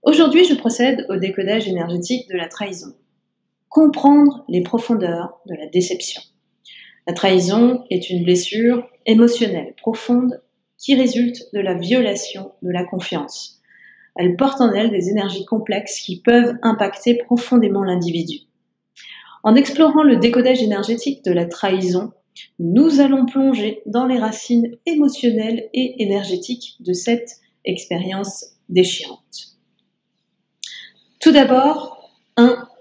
Aujourd'hui, je procède au décodage énergétique de la trahison. Comprendre les profondeurs de la déception. La trahison est une blessure émotionnelle profonde qui résulte de la violation de la confiance. Elle porte en elle des énergies complexes qui peuvent impacter profondément l'individu. En explorant le décodage énergétique de la trahison, nous allons plonger dans les racines émotionnelles et énergétiques de cette expérience déchirante. Tout d'abord,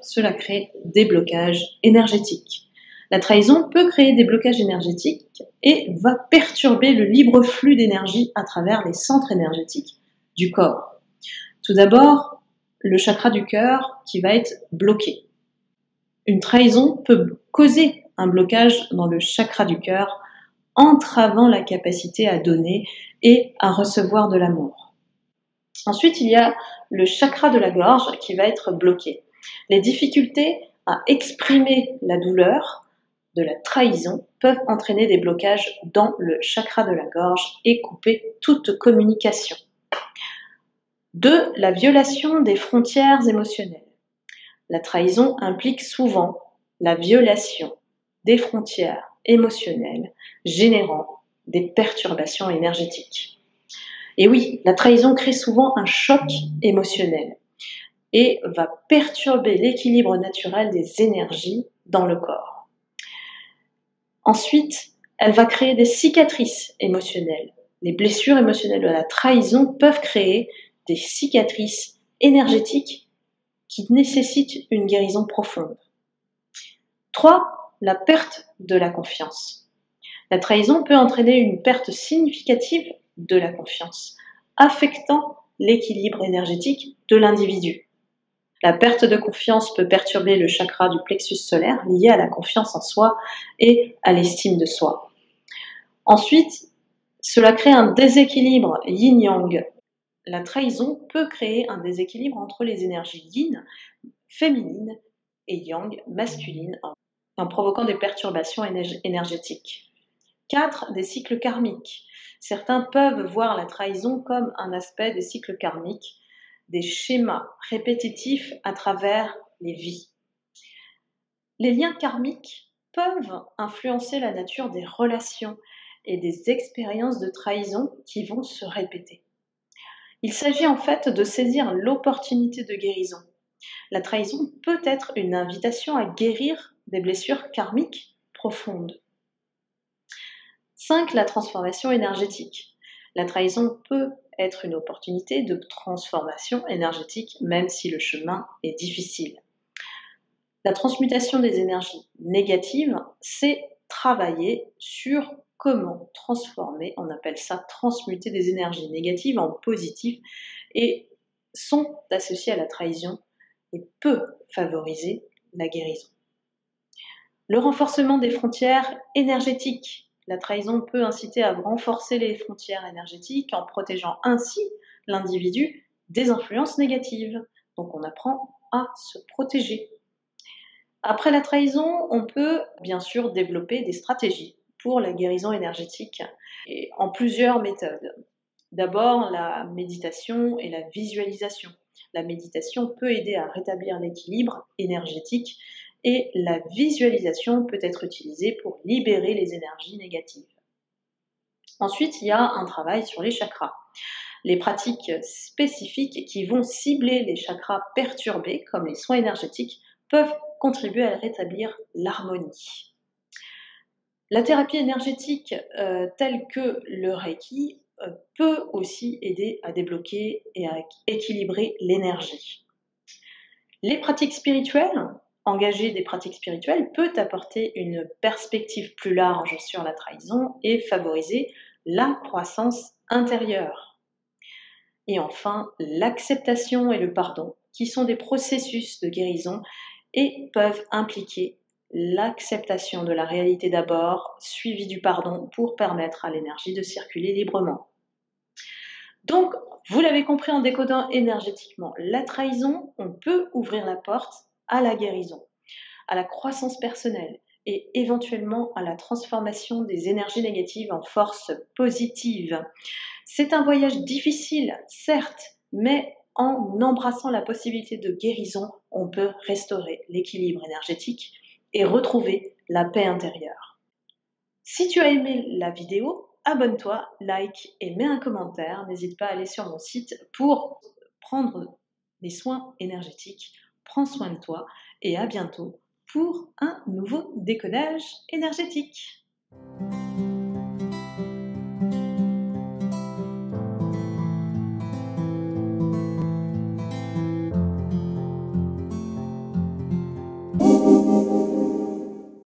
cela crée des blocages énergétiques. La trahison peut créer des blocages énergétiques et va perturber le libre flux d'énergie à travers les centres énergétiques du corps. Tout d'abord, le chakra du cœur qui va être bloqué. Une trahison peut causer un blocage dans le chakra du cœur, entravant la capacité à donner et à recevoir de l'amour. Ensuite, il y a le chakra de la gorge qui va être bloqué. Les difficultés à exprimer la douleur de la trahison peuvent entraîner des blocages dans le chakra de la gorge et couper toute communication. 2. La violation des frontières émotionnelles. La trahison implique souvent la violation des frontières émotionnelles, générant des perturbations énergétiques. Et oui, la trahison crée souvent un choc émotionnel et va perturber l'équilibre naturel des énergies dans le corps. Ensuite, elle va créer des cicatrices émotionnelles. Les blessures émotionnelles de la trahison peuvent créer des cicatrices énergétiques qui nécessitent une guérison profonde. 3. La perte de la confiance. La trahison peut entraîner une perte significative de la confiance, affectant l'équilibre énergétique de l'individu. La perte de confiance peut perturber le chakra du plexus solaire lié à la confiance en soi et à l'estime de soi. Ensuite, cela crée un déséquilibre yin-yang. La trahison peut créer un déséquilibre entre les énergies yin, féminines, et yang, masculines, en provoquant des perturbations énergétiques. 4. Des cycles karmiques. Certains peuvent voir la trahison comme un aspect des cycles karmiques, des schémas répétitifs à travers les vies. Les liens karmiques peuvent influencer la nature des relations et des expériences de trahison qui vont se répéter. Il s'agit en fait de saisir l'opportunité de guérison. La trahison peut être une invitation à guérir des blessures karmiques profondes. 5. La transformation énergétique. La trahison peut être une opportunité de transformation énergétique, même si le chemin est difficile. La transmutation des énergies négatives, c'est travailler sur comment transformer, on appelle ça transmuter des énergies négatives en positives, et sont associées à la trahison et peut favoriser la guérison. Le renforcement des frontières énergétiques. La trahison peut inciter à renforcer les frontières énergétiques en protégeant ainsi l'individu des influences négatives. Donc on apprend à se protéger. Après la trahison, on peut bien sûr développer des stratégies pour la guérison énergétique et en plusieurs méthodes. D'abord, la méditation et la visualisation. La méditation peut aider à rétablir l'équilibre énergétique et la visualisation peut être utilisée pour libérer les énergies négatives. Ensuite, il y a un travail sur les chakras. Les pratiques spécifiques qui vont cibler les chakras perturbés, comme les soins énergétiques, peuvent contribuer à rétablir l'harmonie. La thérapie énergétique telle que le Reiki peut aussi aider à débloquer et à équilibrer l'énergie. Les pratiques spirituelles, engager des pratiques spirituelles peut apporter une perspective plus large sur la trahison et favoriser la croissance intérieure. Et enfin, l'acceptation et le pardon, qui sont des processus de guérison et peuvent impliquer l'acceptation de la réalité d'abord, suivie du pardon pour permettre à l'énergie de circuler librement. Donc, vous l'avez compris en décodant énergétiquement la trahison, on peut ouvrir la porte à la guérison. à la croissance personnelle et éventuellement à la transformation des énergies négatives en force positive. C'est un voyage difficile, certes, mais en embrassant la possibilité de guérison, on peut restaurer l'équilibre énergétique et retrouver la paix intérieure. Si tu as aimé la vidéo, abonne-toi, like et mets un commentaire. N'hésite pas à aller sur mon site pour prendre des soins énergétiques. Prends soin de toi et à bientôt pour un nouveau décodage énergétique.